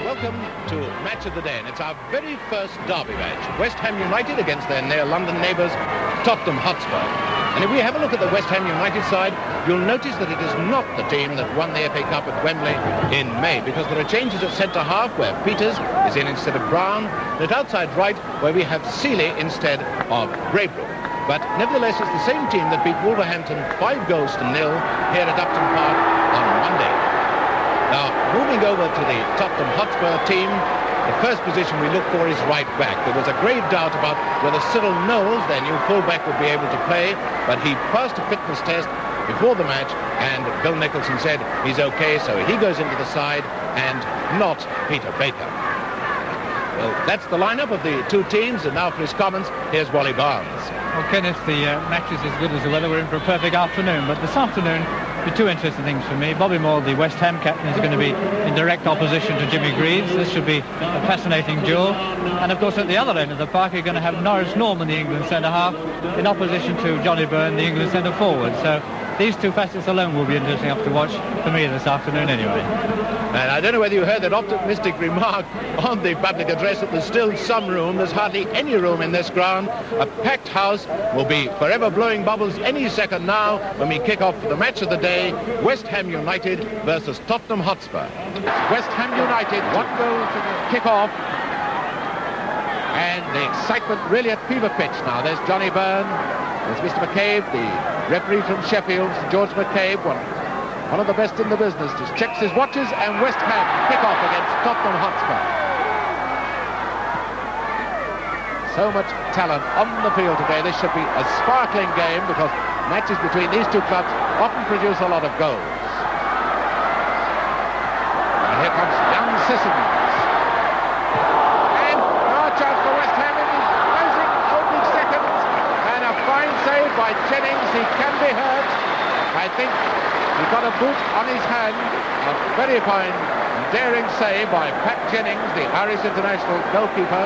Welcome to Match of the Day, and it's our very first derby match. West Ham United against their near London neighbours, Tottenham Hotspur. And if we have a look at the West Ham United side, you'll notice that it is not the team that won the FA Cup at Wembley in May, because there are changes at centre-half, where Peters is in instead of Brown, and at outside right, where we have Seeley instead of Braybrook. But nevertheless, it's the same team that beat Wolverhampton 5 goals to 0 here at Upton Park on Monday. Now, moving over to the Tottenham Hotspur team, the first position we look for is right back. There was a grave doubt about whether Cyril Knowles, their new fullback, would be able to play, but he passed a fitness test before the match, and Bill Nicholson said he's okay, so he goes into the side, and not Peter Baker. Well, that's the lineup of the two teams, and now for his comments, here's Wally Barnes. Well, Kenneth, the match is as good as the weather. We're in for a perfect afternoon, but this afternoon, the two interesting things for me. Bobby Moore, the West Ham captain, is going to be in direct opposition to Jimmy Greaves. This should be a fascinating duel. And, of course, at the other end of the park, you're going to have Norris Norman, the England centre-half, in opposition to Johnny Byrne, the England centre-forward. So these two facets alone will be interesting enough to watch for me this afternoon anyway. And I don't know whether you heard that optimistic remark on the public address that there's still some room. There's hardly any room in this ground. A packed house will be forever blowing bubbles any second now when we kick off the match of the day, West Ham United versus Tottenham Hotspur. West Ham United, 1 goal to kick off. And the excitement really at fever pitch now. There's Johnny Byrne, there's Mr. McCabe, the referee from Sheffield, George McCabe, one of the best in the business, just checks his watches, and West Ham kick off against Tottenham Hotspur. So much talent on the field today. This should be a sparkling game, because matches between these two clubs often produce a lot of goals. And here comes young Sissons. And now a chance for West Ham in the closing opening seconds. And a fine save by Jennings. He can be hurt. I think he got a boot on his hand. A very fine, daring save by Pat Jennings, the Irish international goalkeeper.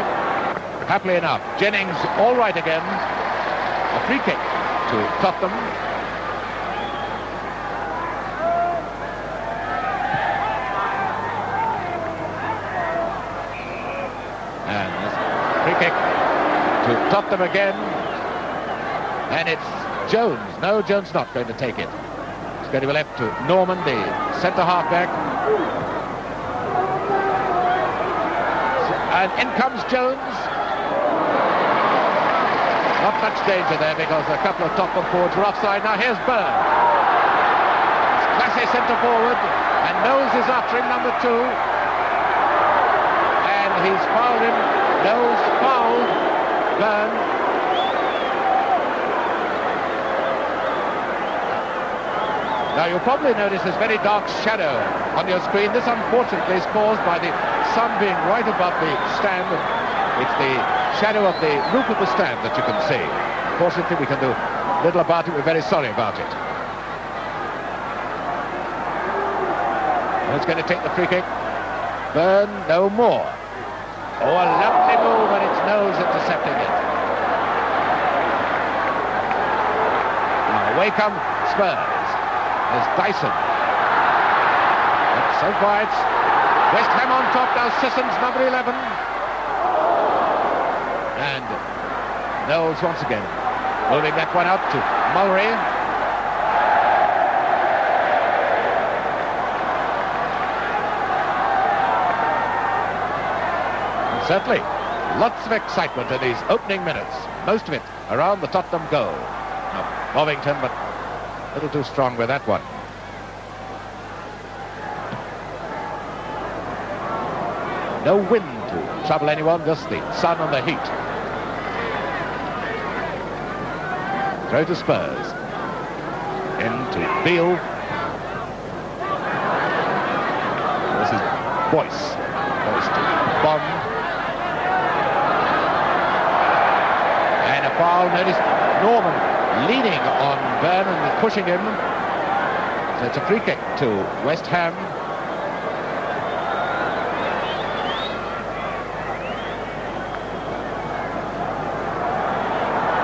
Happily enough, Jennings all right again. A free kick to Tottenham. And free kick to Tottenham again. And it's Jones. No, Jones not going to take it. It's going to be left to Norman, the centre half-back. And in comes Jones. Not much danger there, because a couple of Tottenham forwards were offside. Now here's Byrne. It's classy centre forward, and Knowles is after him, number 2. And he's fouled him. Knowles fouled Byrne. Now you'll probably notice there's very dark shadow on your screen. This unfortunately is caused by the sun being right above the stand. It's the shadow of the roof of the stand that you can see. Fortunately, we can do little about it. We're very sorry about it. Who's going to take the free kick? Byrne, no more. Oh, a lovely move, and it's Knowles intercepting it. Now away come Spurs. There's Dyson. So far it's West Ham on top. Now Sissons, number 11. And Knowles once again moving that one out to Mullery. And certainly lots of excitement in these opening minutes, most of it around the Tottenham goal. Now, Bovington, but a little too strong with that one. No wind to trouble anyone, just the sun and the heat. Throw to Spurs. Into Beale. This is Boyce. Boyce to Bond. And a foul. Notice Norman leaning on Byrne and pushing him. So it's a free kick to West Ham.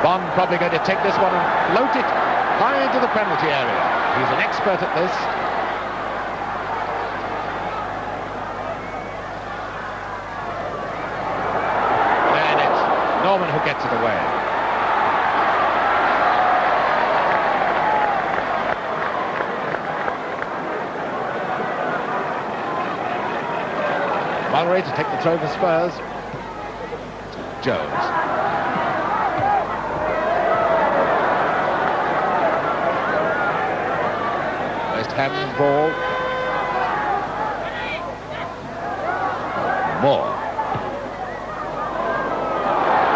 Bond probably going to take this one and float it high into the penalty area. He's an expert at this. Norman who gets it away. Mullery to take the throw for Spurs. Jones. West Ham's ball. Moore.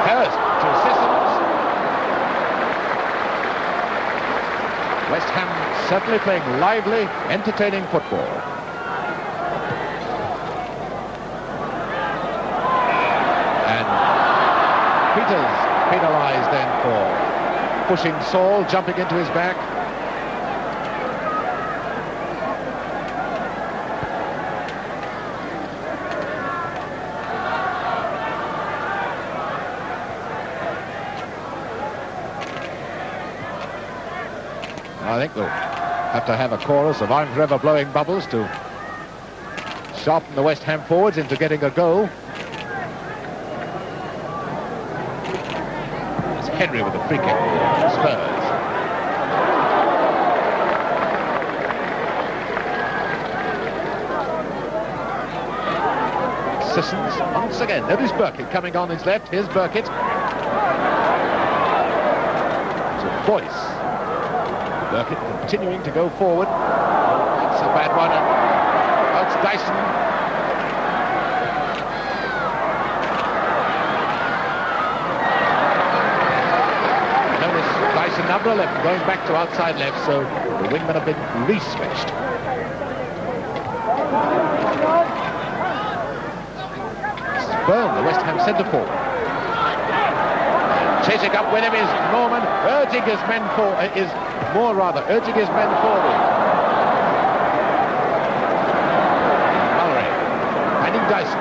Hurst to Sissons. West Ham certainly playing lively, entertaining football. And Peters penalised then for pushing Saul, jumping into his back. I think we'll have to have a chorus of I'm Forever blowing bubbles to sharpen the West Ham forwards into getting a goal. It's Henry with a free kick for Spurs. Sissons once again. Notice Burkitt coming on his left. Here's Burkitt. To Boyce. Burkitt continuing to go forward. That's a bad one. Oh, it's Dyson. Notice Dyson number 11 going back to outside left, so the wingmen have been re-switched. Byrne, the West Ham centre forward. Chasing up with him is Norman, urging his men urging his men forward. Mullery, finding Dyson.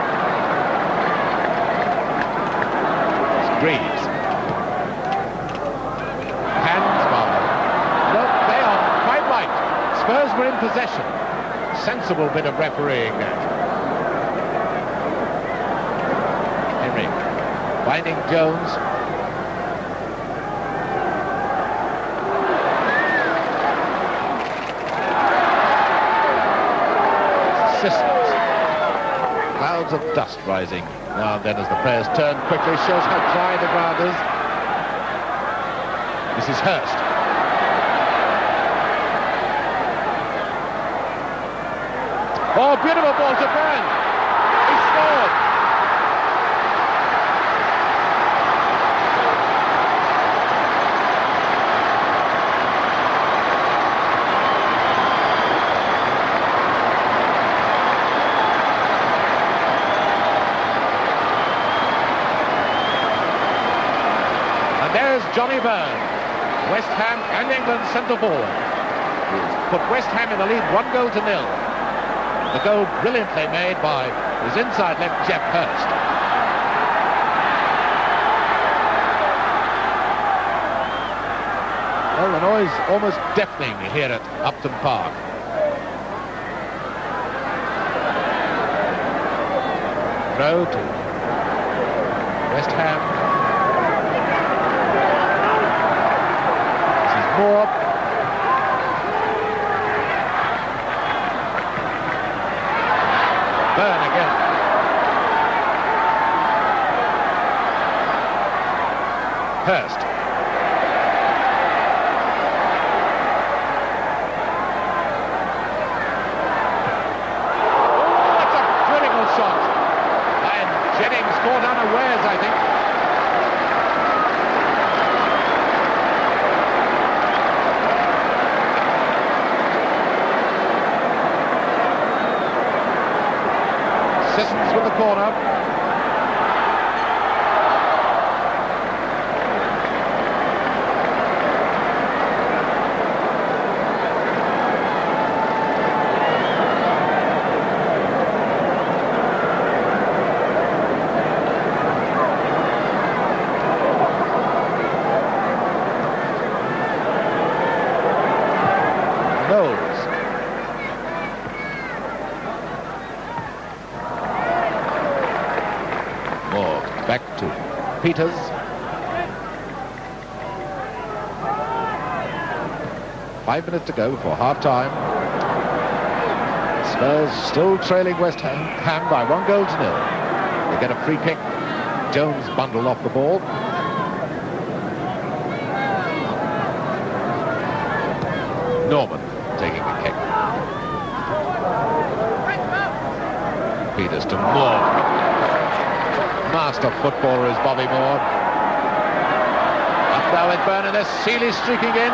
It's Greaves. Hands Barber. No, they are quite right. Spurs were in possession. Sensible bit of refereeing there. Henry finding Jones. Sissons. Clouds of dust rising now and then as the players turn quickly. Shows how dry the ground is. This is Hurst. Oh, beautiful ball to Byrne. He scored. There's Johnny Byrne, West Ham and England centre forward. He's put West Ham in the lead 1-0. The goal brilliantly made by his inside left Jeff Hurst. Well, the noise almost deafening here at Upton Park. Throw to West Ham. Moore. Byrne again. Hurst. Oh, that's a critical shot. And Jennings caught unawares, I think. Sissons with the corner. Back to Peters. 5 minutes to go before half-time. Spurs still trailing West Ham by 1-0. They get a free kick. Jones bundled off the ball. Norman taking the kick. Peters to Moore. Master footballer is Bobby Moore. Up now with Byrne, there's Seeley streaking in.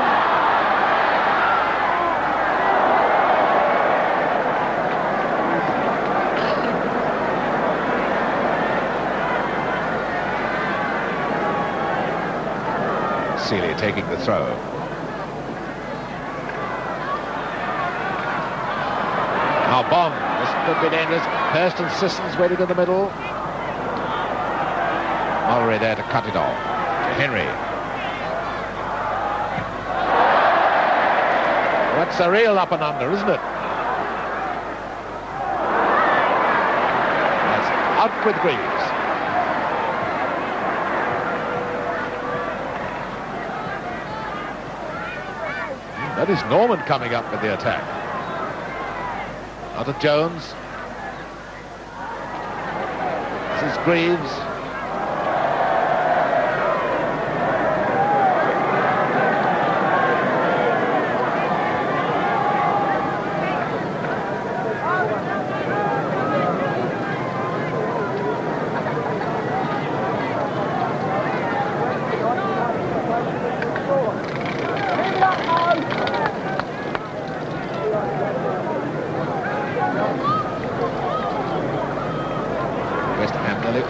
Seeley taking the throw. Now Bond, this could be dangerous. Hurst and Sissons waiting in the middle. Mullery there to cut it off. To Henry. That's a real up and under, isn't it? That's out with Greaves. That is Norman coming up with the attack. Out of Jones. This is Greaves.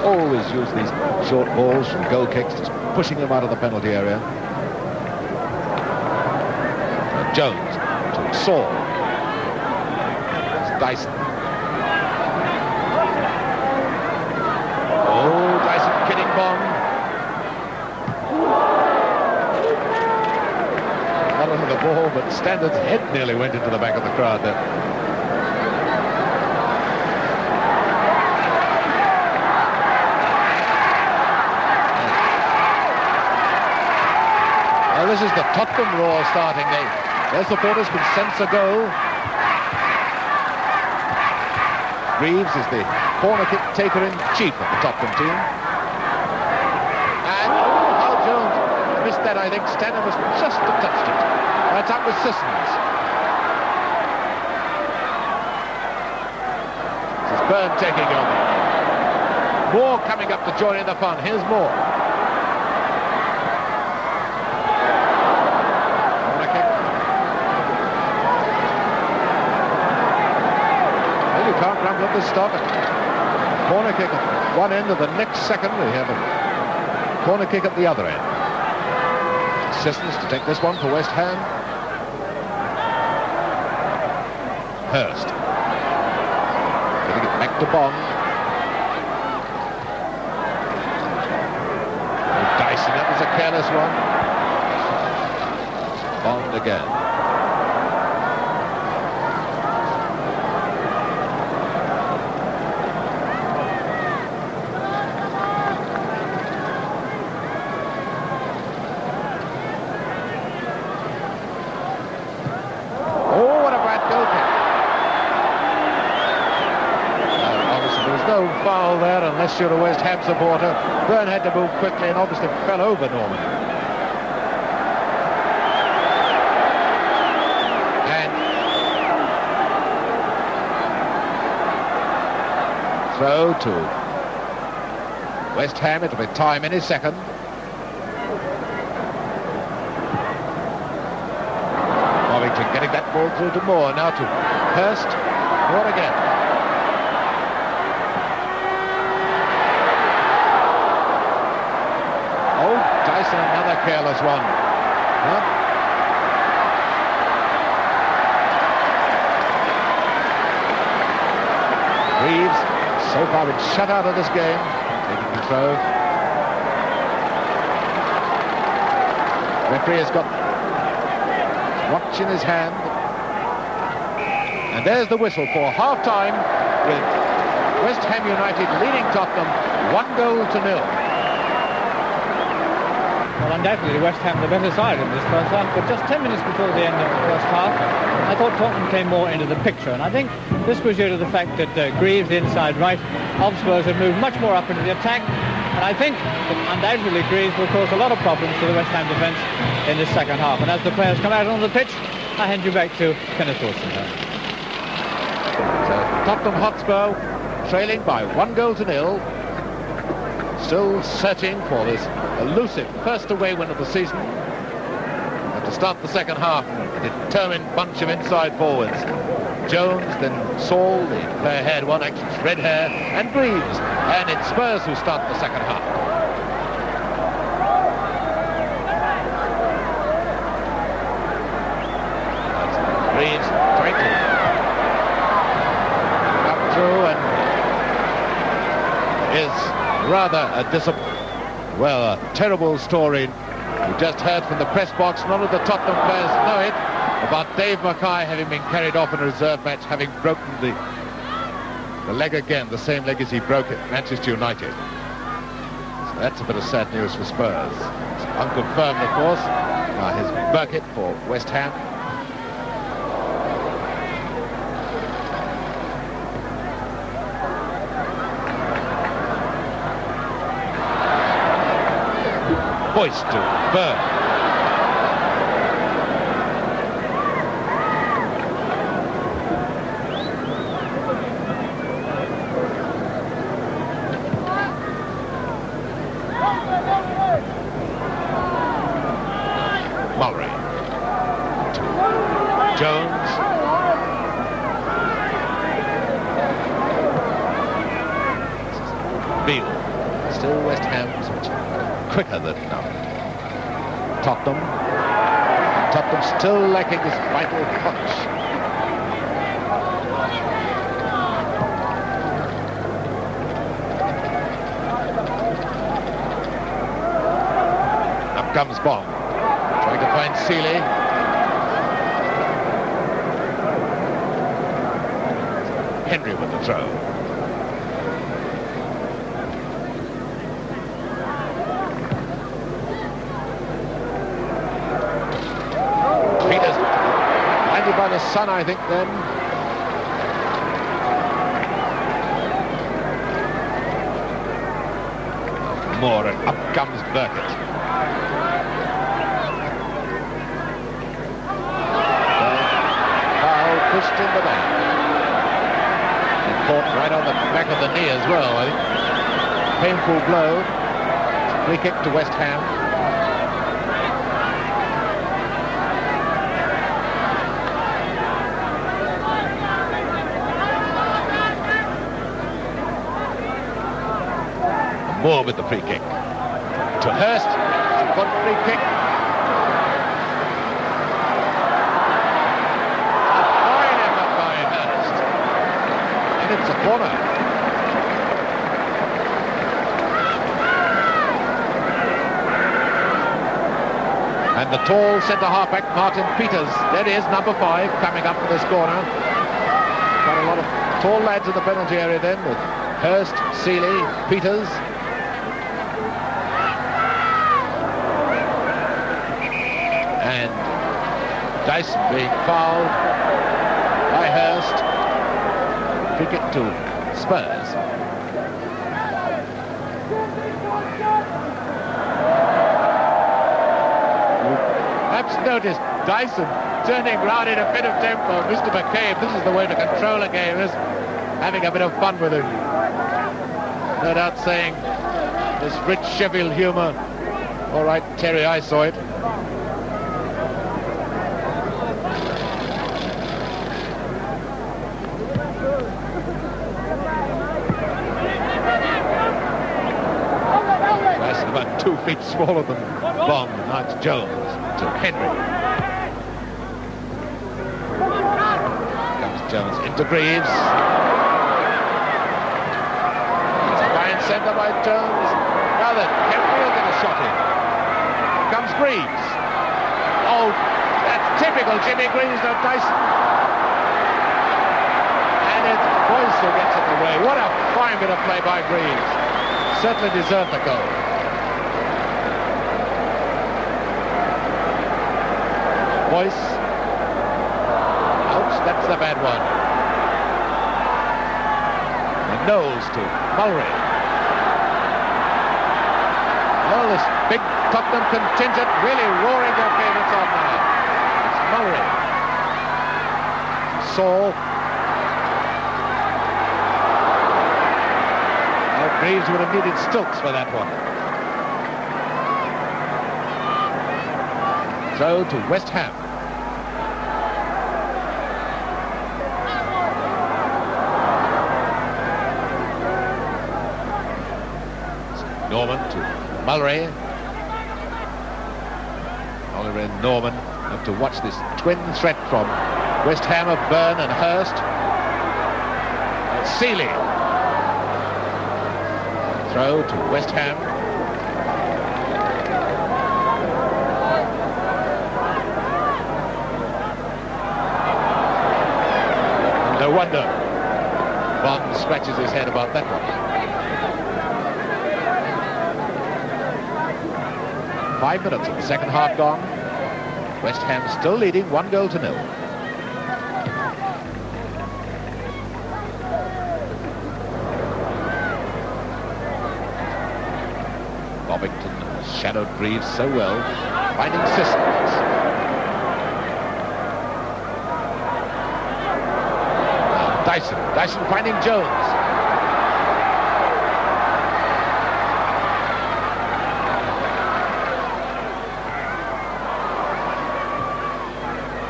Always use these short balls from goal kicks, just pushing them out of the penalty area. Jones to Saul. It's Dyson. Oh, Dyson kidding Bond. Not under the ball, but Standard's head nearly went into the back of the crowd there. This is the Tottenham roar starting. Their supporters can sense a goal. Greaves is the corner kick taker in chief of the Tottenham team. And Hal Jones missed that, I think. Stanton was just touched it. That's up with Sissons. This is Byrne taking over. Moore coming up to join in the fun. Here's Moore. Can't run with the stop it. Corner kick at one end, of the next second we have a corner kick at the other end. Sissons to take this one for West Ham. Hurst getting it back to Bond. Dyson, that was a careless one. Bond again. Foul there, unless you're a West Ham supporter. Byrne had to move quickly and obviously fell over Norman. And throw to West Ham. It'll be time any second. Bovington getting that ball through to Moore. Now to Hurst. Moore again. Dyson, another careless one. Huh? Greaves, so far been shut out of this game. Taking the throw. Referee has got watch in his hand. And there's the whistle for half-time with West Ham United leading Tottenham 1-0. Well, undoubtedly West Ham the better side in this first half, but just 10 minutes before the end of the first half, I thought Tottenham came more into the picture, and I think this was due to the fact that Greaves, the inside right of Spurs, had moved much more up into the attack, and I think that undoubtedly Greaves will cause a lot of problems to the West Ham defence in this second half. And as the players come out on the pitch, I hand you back to Kenneth Wilson. So Tottenham Hotspur trailing by 1-0. Still searching for this elusive first away win of the season. And to start the second half, a determined bunch of inside forwards. Jones, then Saul, the fair haired one, actually red hair, and Greaves. And it's Spurs who start the second half. Greaves trying to come through, and is rather a terrible story. We just heard from the press box, none of the Tottenham players know it, about Dave Mackay having been carried off in a reserve match, having broken the leg again, the same leg as he broke at Manchester United. So that's a bit of sad news for Spurs. It's unconfirmed, of course. His Burkitt for West Ham. Voice to Burn. Mullery to Jones. Beale. Still West Ham's quicker than Tottenham. Tottenham still lacking this vital punch. Up comes Bond, trying to find Seeley. Henry with the throw. By the sun, I think, then. More, and up comes Burkitt. Foul pushed in the back. And caught right on the back of the knee as well, I think. Painful blow. Free kick to West Ham. Moore with the free kick. To Hurst. Got a free kick. A fine effort by Hurst. And it's a corner. And the tall centre-half-back, Martin Peters. That is number 5 coming up for this corner. Got a lot of tall lads in the penalty area then, with Hurst, Seeley, Peters. And Dyson being fouled by Hurst. Free kick to Spurs. Perhaps noticed Dyson turning round in a bit of tempo. Mr. McCabe, this is the way to control a game, is having a bit of fun with him. No doubt saying this rich Sheffield humour. All right, Terry, I saw it. About 2 feet smaller than Bond. Now it's Jones to Henry. Comes Jones into Greaves. It's a fine centre by Jones. Now then, Henry will get a shot in. Comes Greaves. Oh, that's typical Jimmy Greaves, no Dyson. And it's Boyce who gets in the way. What a fine bit of play by Greaves. Certainly deserved the goal. Boyce. Ouch, that's a bad one. And Knowles to Mulray. Well, this big Tottenham contingent really roaring their favourites on now. It's Mulray. Saul. Well, Greaves would have needed stilts for that one. Throw to West Ham. Norman to Mulray. Oliver and Norman have to watch this twin threat from West Ham of Byrne and Hurst. And Seeley. Throw to West Ham. No wonder Bond scratches his head about that one. 5 minutes of the second half gone. West Ham still leading 1-0. Bovington shadowed Greaves so well, finding Sissons. Dyson finding Jones.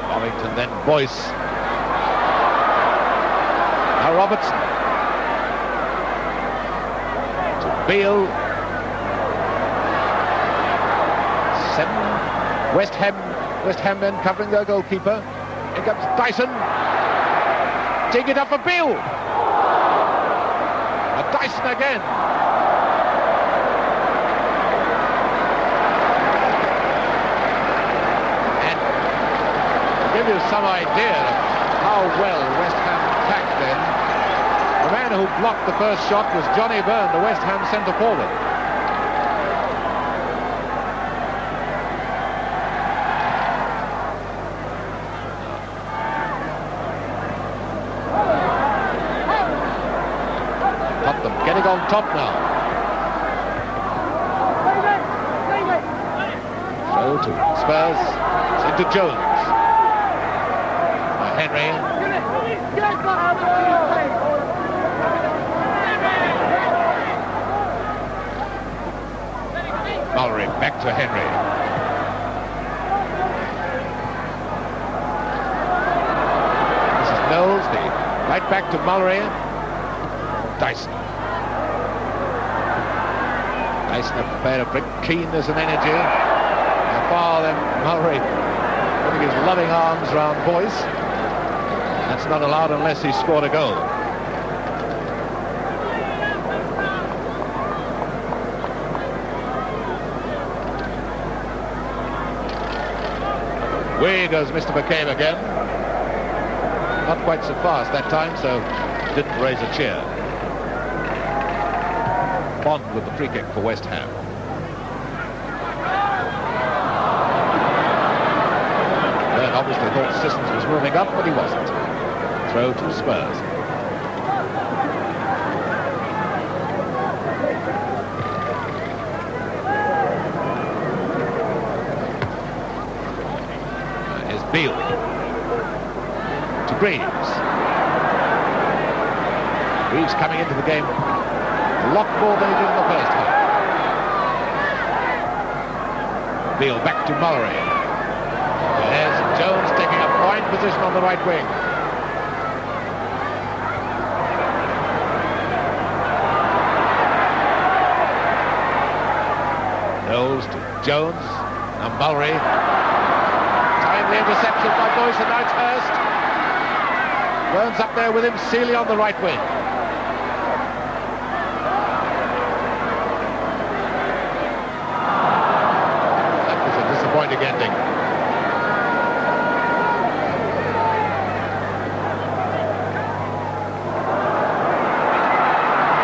Bovington, then Boyce. Now Robertson. To Beale. 7 West Ham men covering their goalkeeper. Here comes Dyson. Take it up for Beale. And Dyson again. And to give you some idea of how well West Ham attacked then, the man who blocked the first shot was Johnny Byrne, the West Ham centre forward. Getting on top now. So to Spurs. It's into Jones. Henry. Mulray back to Henry. This is Knowles, the right back to Mulray. Dyson. Dyson, a player of great keenness and energy. How far then Mulray putting his loving arms round Boyce. That's not allowed unless he scored a goal. Away goes Mr. McCabe again. Not quite so fast that time, so didn't raise a cheer. Bond with the free kick for West Ham. Byrne obviously thought Sissons was moving up, but he wasn't. Throw to Spurs. Here's Beale. To Greaves. Greaves coming into the game a lot more than he did in the first half. Beale back to Mulray. There's Jones taking a fine position on the right wing. Knowles to Jones. Now Mulray. Timely interception by Boyce, and now it's Hurst. Burns up there with him, Seeley on the right wing. Disappointing ending.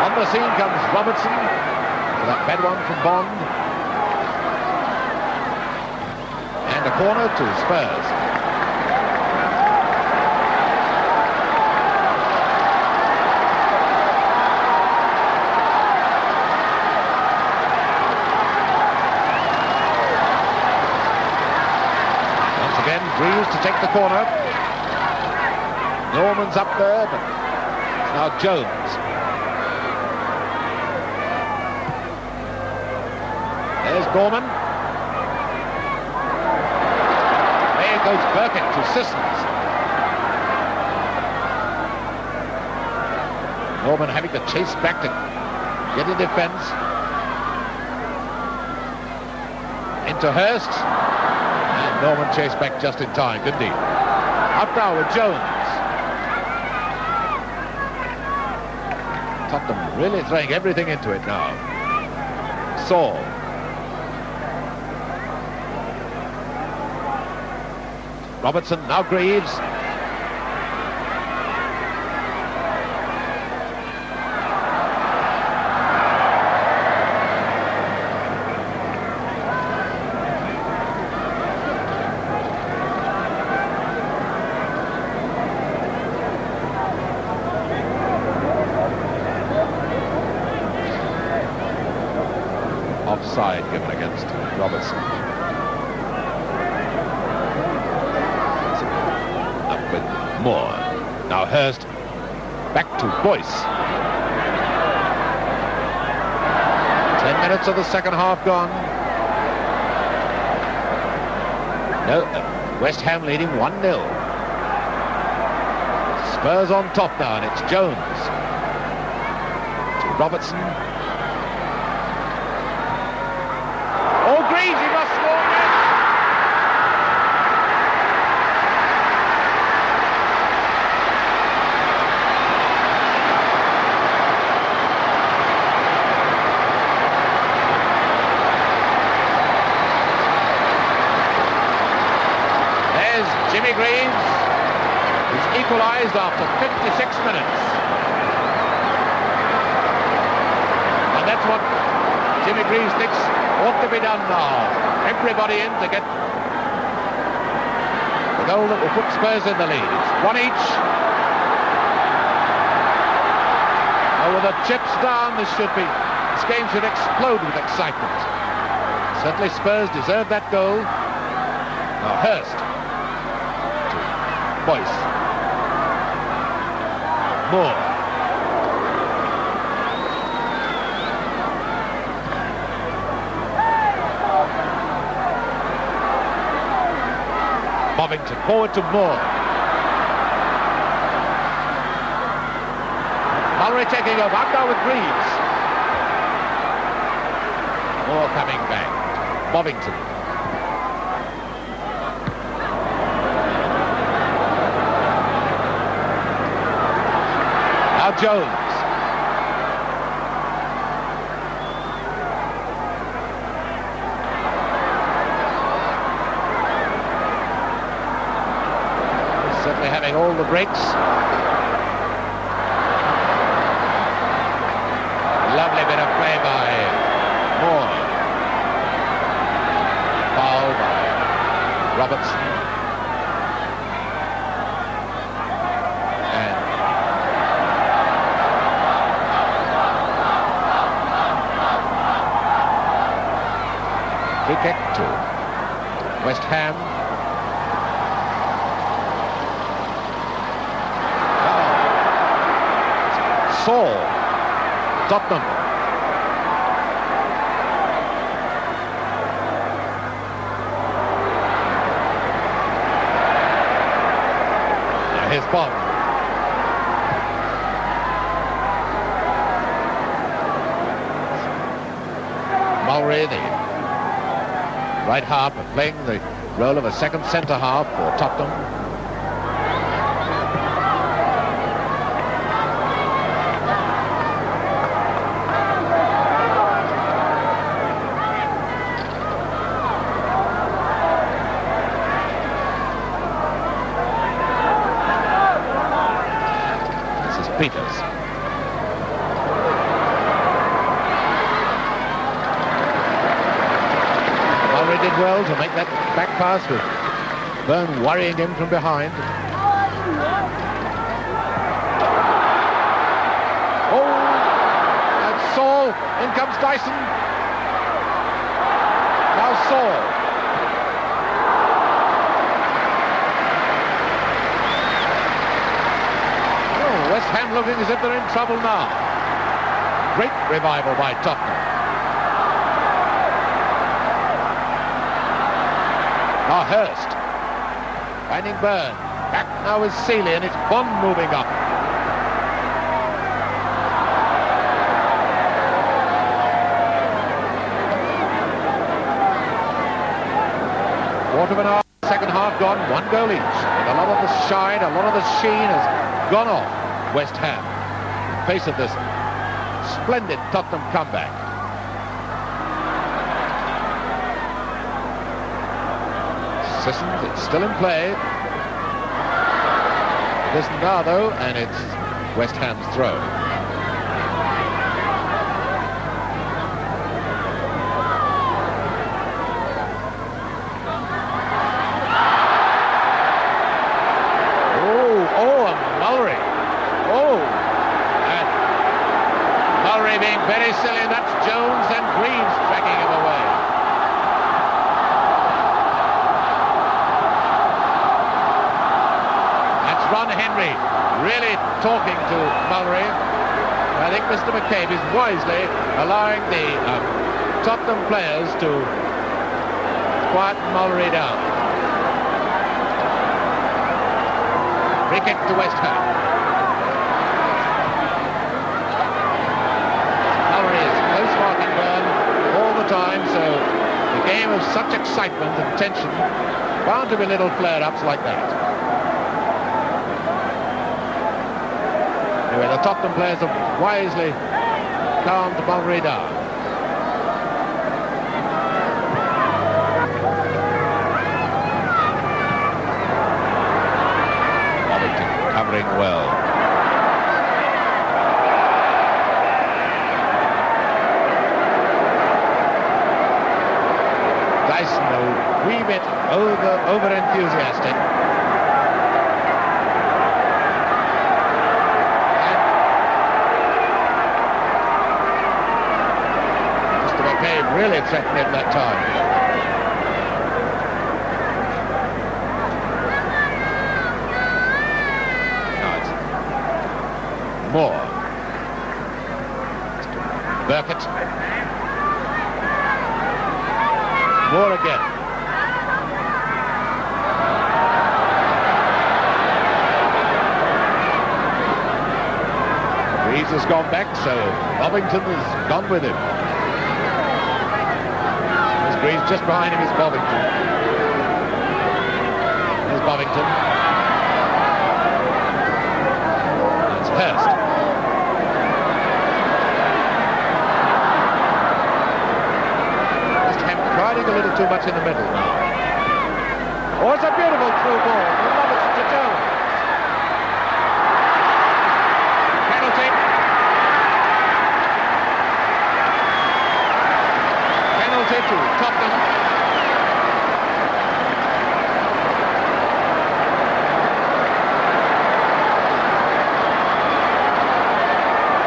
On the scene comes Robertson with that bad one from Bond. And a corner to Spurs. take the corner. Norman's up there, but it's now Jones. There's Norman. There goes Burkett to Sissons. Norman having to chase back to get in defence. Into Hurst. And Norman chased back just in time, didn't he? Up now with Jones. Tottenham really throwing everything into it now. Saul. Robertson, now Greaves. Offside given against Robertson. Up with Moore. Now Hurst back to Boyce. 10 minutes of the second half gone. No, West Ham leading 1-0. Spurs on top now, and it's Jones to Robertson. He must score again. There's Jimmy Greaves, who's equalised after 56 minutes. And that's what Jimmy Greaves thinks ought to be done now. Everybody in to get the goal that will put Spurs in the lead. It's one each. Oh, with the chips down, this game should explode with excitement. Certainly Spurs deserve that goal. Now Hurst to Boyce. Moore. Bovington forward to Moore. Mullery taking over. Up now with Greaves. Moore coming back. Bovington. Now Jones. Certainly having all the breaks. Lovely bit of play by Moore. Foul by Robertson. And free kick to West Ham. Saul, Tottenham. Now here's Bond. Mullery, the right half, playing the role of a second centre half for Tottenham. Peters. Mullery did well to make that back pass with Byrne worrying him from behind. Oh, that's Saul. In comes Dyson. Now Saul. West Ham looking as if they're in trouble now. Great revival by Tottenham. Now Hurst. Finding Byrne. Back now with Seeley, and it's Bond moving up. Quarter of an hour, second half gone, 1 goal each. And a lot of the shine, a lot of the sheen has gone off West Ham in the face of this splendid Tottenham comeback. Sissons, it's still in play. It isn't now though, and it's West Ham's throw. Being very silly, and that's Jones, and Greaves tracking him away. That's Ron Henry really talking to Mullery. I think Mr. McCabe is wisely allowing the Tottenham players to quieten Mullery down. Free kick to West Ham. Time, so the game of such excitement and tension, bound to be little flare-ups like that. Anyway, the Tottenham players have wisely calmed Mullery down. Bovington covering well. Dyson a wee bit over-enthusiastic. And Mr. McCabe really threatened him that time. Now it's Moore. Burkett. Moore again. Greaves has gone back, so Bovington has gone with him. There's Greaves just behind him is Bovington. There's Bovington. That's Hurst. Riding a little too much in the middle now. Oh, it's a beautiful through ball. Roberts to Jones. Penalty. Penalty to Tottenham.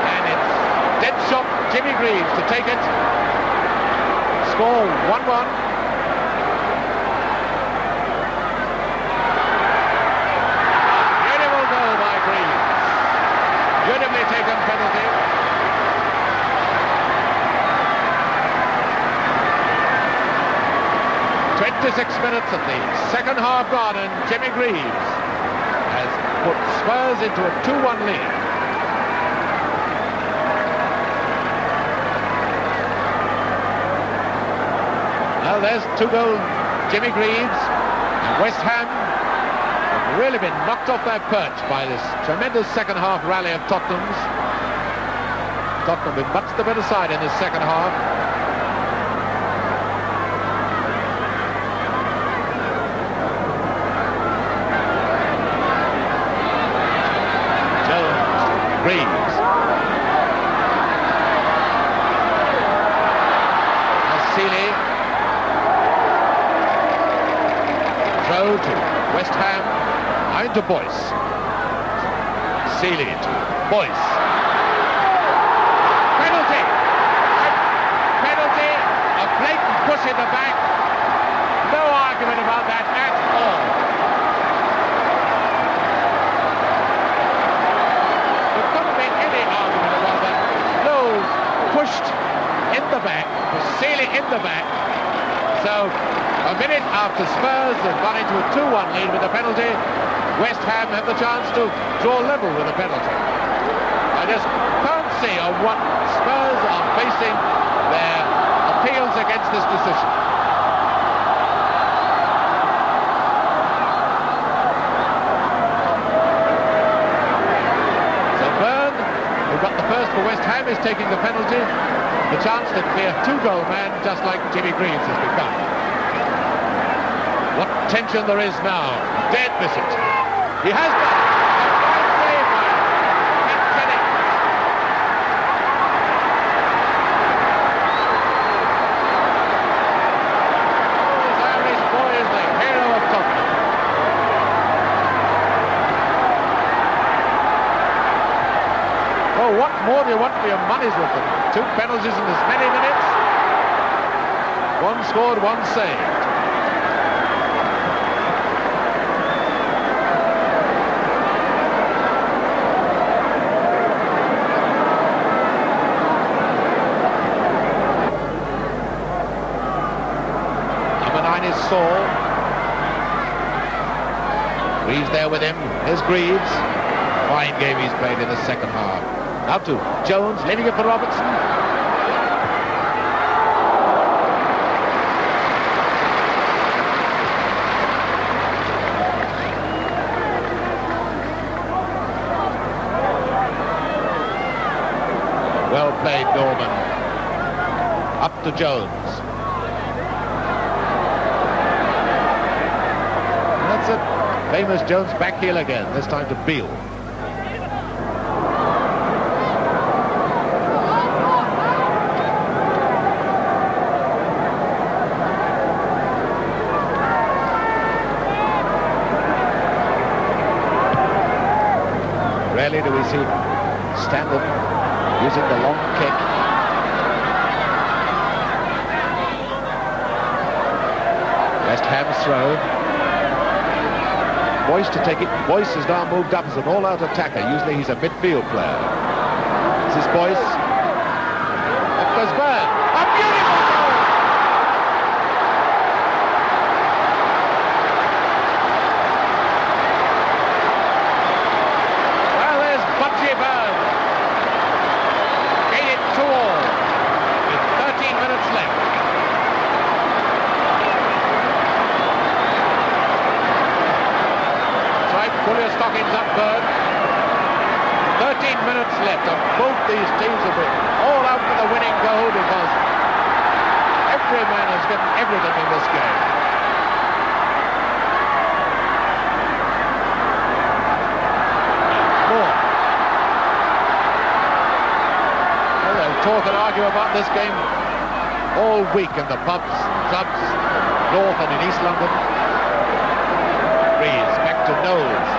And it's dead shot Jimmy Greaves to take it. Score 1-1. Beautiful goal by Greaves. Beautifully taken penalty. .26 minutes of the second half gone, and Jimmy Greaves has put Spurs into a 2-1 lead. Well, there's 2-goal Jimmy Greaves, and West Ham have really been knocked off their perch by this tremendous second half rally of Tottenham's. Tottenham with much the better side in this second half. Jones, Greaves. Seeley. Throw to West Ham, behind to Boyce. Seeley to Boyce. Penalty! Penalty, a blatant push in the back. No argument about that at all. the back, to seal it in the back. So a minute after Spurs have gone into a 2-1 lead with a penalty, West Ham have the chance to draw level with a penalty. I just can't see on what Spurs are basing their appeals against this decision. So Byrne, who got the first for West Ham, is taking the penalty. The chance to be a 2-goal man, just like Jimmy Greaves has become. What tension there is now. Dead miss it. He has got it. A fine save by Kenny. This Irish boy is the hero of Tottenham. Oh, what more do you want for your money's worth? 2 penalties in as many minutes. 1 scored, 1 saved. Number 9 is Saul. Greaves there with him. Here's Greaves. Fine game he's played in the second half. Now to Jones, leaving it for Robertson. Well played, Norman. Up to Jones. That's a famous Jones back heel again, this time to Beale. Rarely do we see Stanton using the long kick. West Ham's throw. Boyce to take it. Boyce has now moved up as an all-out attacker. Usually he's a midfield player. This is Boyce. Up goes Byrne. A beautiful goal! Well, there's Budgie Byrne. Made it 2-all with 13 minutes left. Pull your stockings up, Byrne. 13 minutes left, and both these teams have been all out for the winning goal because every man has given everything in this game. More. Well, they'll talk and argue about this game all week in the pubs, clubs, north and in East London. Breeze back to Knowles.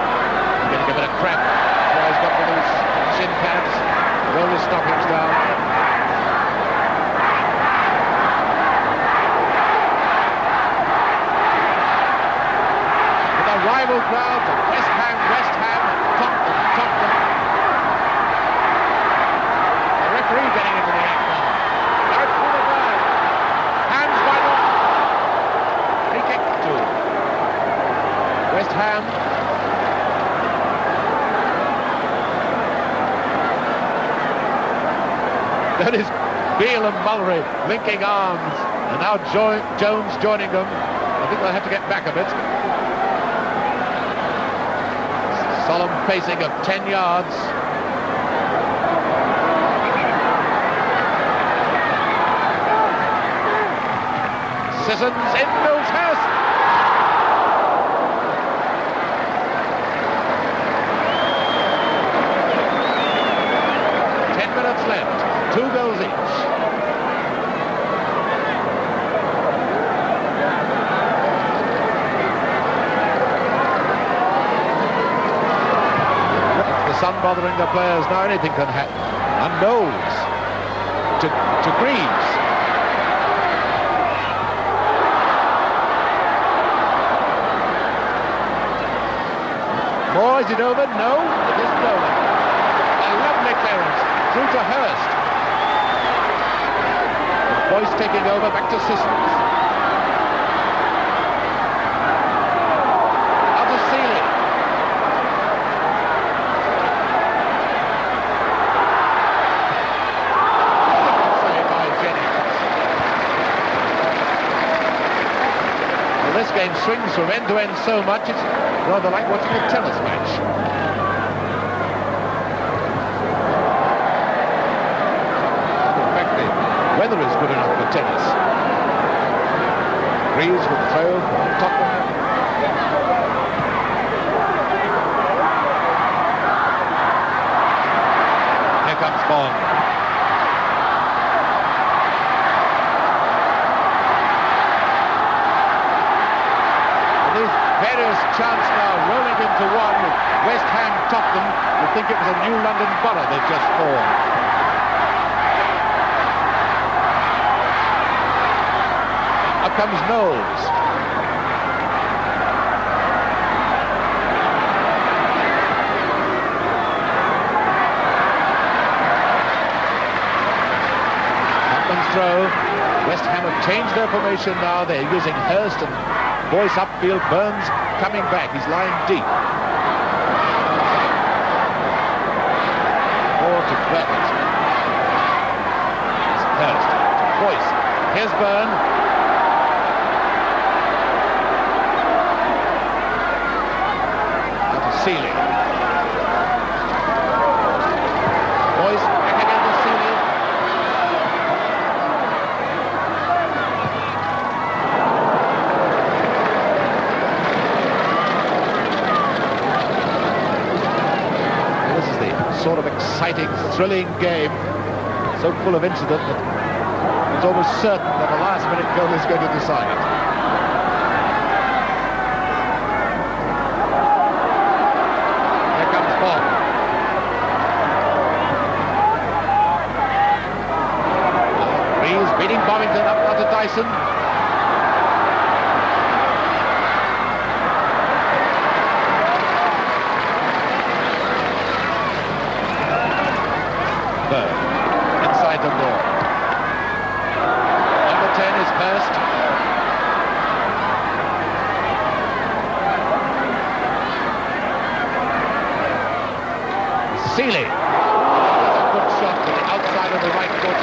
He's going to give it a crack. He's got one of his shin pads. Roll his stockings down. With a rival crowd, West Ham, Tottenham. The referee getting into the act now. Out for the ball. Hands by Norton. Free kick to West Ham. That is Beale and Mullery linking arms, and now Jones joining them. I think they'll have to get back a bit. Solemn pacing of 10 yards. Sissons in Mills House. Left, 2 goals each. The sun bothering the players now, anything can happen. And Knowles to Greaves. More, is it over? No, it isn't over. A lovely clearance. Through to Hurst. Boyce taking over, back to Sissons. Out to Seeley. Saved by Jennings. Well, this game swings from end to end so much, it's rather like watching a tennis match. Weather is good enough for tennis. Greaves with throw for Tottenham. Here comes Bond. And these various chances now rolling into one with West Ham Tottenham. You'd think it was a new London borough they've just formed. Up comes Knowles. Tottenham's throw. West Ham have changed their formation now. They're using Hurst and Boyce upfield. Burns coming back. He's lying deep. Ball to Burns. It's Hurst. Boyce. Here's Burn. Seeley. Boyce back again to Seeley. This is the sort of exciting, thrilling game, so full of incident that it's almost certain that a last-minute goal is going to decide it. Beating Bovington up now to Dyson. Bird. Inside the ball. Number 10 is Hurst. Seeley. That's a good shot to the outside of the right foot.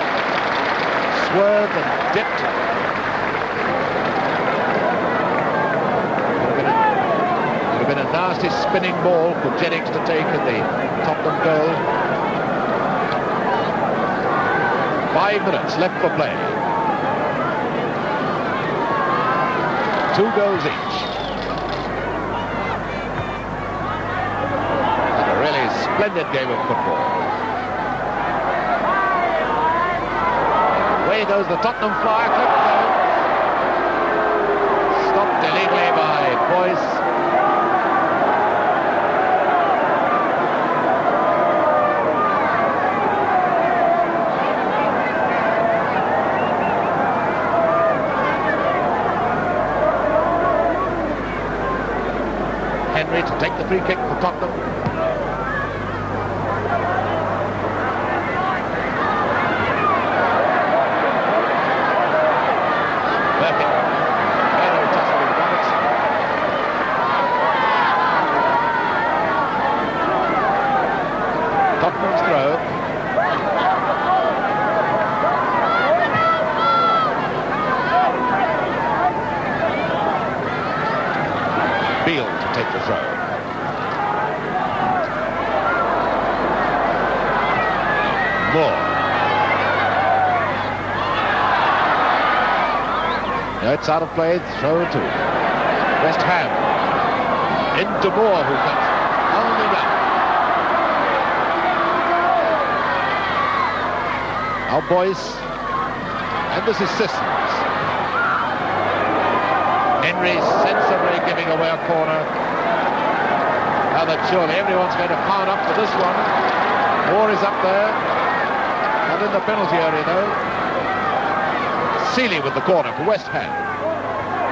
Swerved and dipped. Would have been a nasty spinning ball for Jennings to take in the Tottenham goal. 5 minutes left for play. 2 goals each. And a really splendid game of football. Away goes the Tottenham flyer. Stopped illegally by Boyce. Henry to take the free kick for Tottenham. Tottenham's throw. Beale to take the throw. Moore. No, it's out of play. Throw to West Ham. Into Moore, who comes pounding up. Now Boyce, and this is Sissons. Henry sensibly giving away a corner. Now that surely everyone's going to pound up for this one. Moore is up there, not in the penalty area though. Seeley with the corner for West Ham.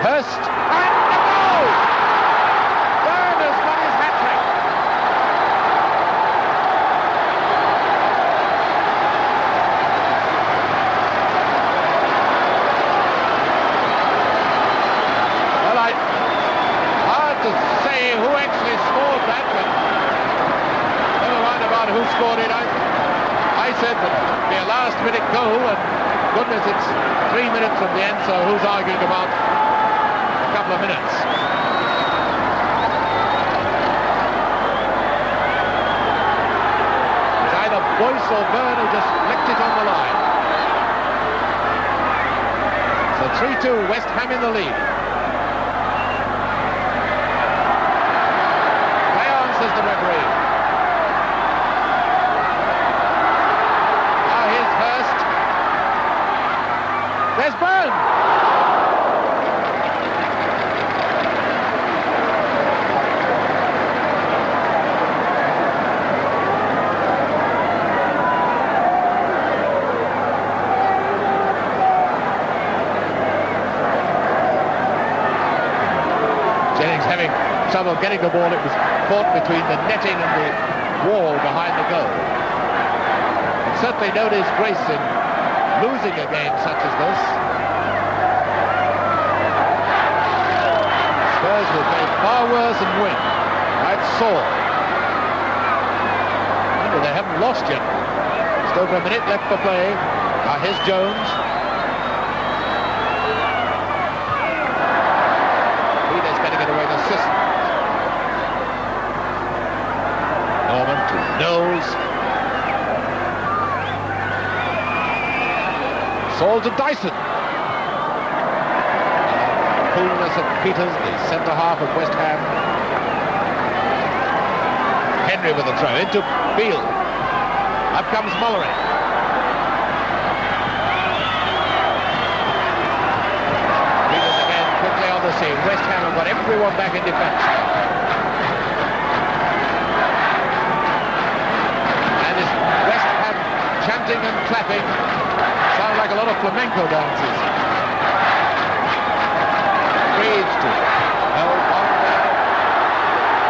Hurst, and the goal! Byrne has won his hat-trick. scored it. I said that it'd be a last-minute goal, and goodness, it's 3 minutes from the end, so who's arguing about a couple of minutes? It's either Boyce or Byrne who just flicked it on the line. So 3-2, West Ham in the lead. Play on, says the referee. Now here's Hurst. There's Byrne. Jennings having trouble getting the ball. It was caught between the netting and the wall behind the goal. And certainly no disgrace in losing a game such as this. Spurs will play far worse and win. That's sore. Remember, they haven't lost yet. Just over a minute left for play. Now here's Jones. He's going to get away with assist. Norman to Knowles. Saul to Dyson. Coolness of Peters, the centre half of West Ham. Henry with a throw into Beale. Up comes Mullery. Peters again quickly on the scene. West Ham have got everyone back in defence. And this West Ham chanting and clapping sound like a lot of flamenco dances. Breeds to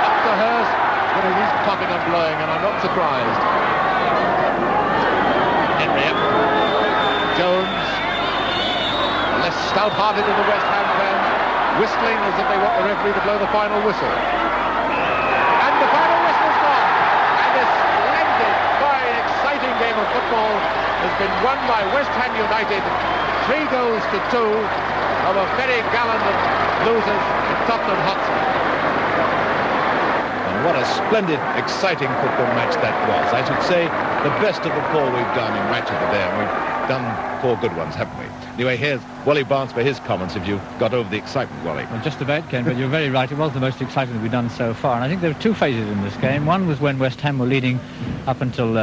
up to Hurst. But it is popping and blowing, and I'm not surprised. Henry up. Jones. Less stout-hearted than the West Ham fans, whistling as if they want the referee to blow the final whistle. And the final whistle's gone. And this splendid, fine, exciting game of football has been won by West Ham United 3 goals to 2 over very gallant losers at Tottenham Hotspur. And what a splendid, exciting football match that was. I should say the best of the 4 we've done in Match of the Day, and we've done 4 good ones, haven't we? Anyway, here's Wally Barnes for his comments, if you've got over the excitement, Wally. Well, just about, Ken, but you're very right. It was the most exciting we've done so far. And I think there were 2 phases in this game. One was when West Ham were leading up until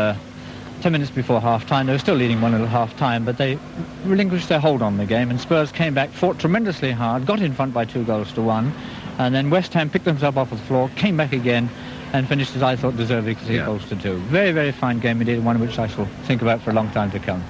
10 minutes before half-time. They were still leading 1-0 at half-time, but they relinquished their hold on the game, and Spurs came back, fought tremendously hard, got in front by 2 goals to 1, and then West Ham picked themselves off the floor, came back again, and finished, as I thought, deservedly, 3 goals to 2. Very, very fine game indeed, one which I shall think about for a long time to come.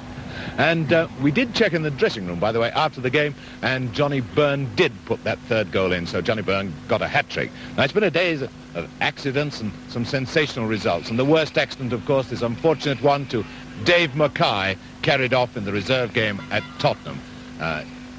And we did check in the dressing room, by the way, after the game, and Johnny Byrne did put that 3rd goal in, so Johnny Byrne got a hat-trick. Now, it's been a day of accidents and some sensational results, and the worst accident, of course, this unfortunate one to Dave Mackay, carried off in the reserve game at Tottenham.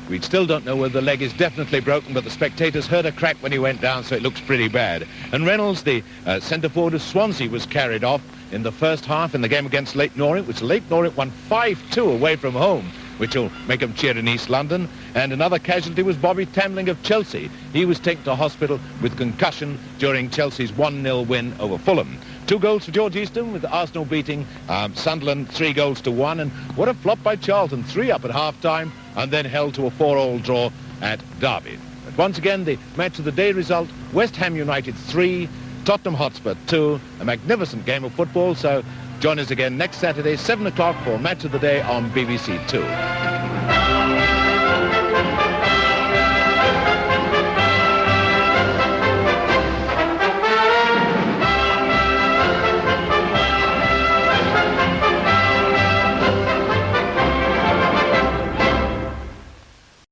We still don't know whether the leg is definitely broken, but the spectators heard a crack when he went down, so it looks pretty bad. And Reynolds, the centre-forward of Swansea, was carried off in the first half in the game against Leyton Orient, which Leyton Orient won 5-2 away from home, which will make them cheer in East London. And another casualty was Bobby Tamling of Chelsea. He was taken to hospital with concussion during Chelsea's 1-0 win over Fulham. 2 goals for George Easton, with Arsenal beating Sunderland 3 goals to 1. And what a flop by Charlton, 3 up at half-time, and then held to a 4-all draw at Derby. But once again, the Match of the Day result, West Ham United 3, Tottenham Hotspur 2, a magnificent game of football. So join us again next Saturday, 7 o'clock for Match of the Day on BBC 2.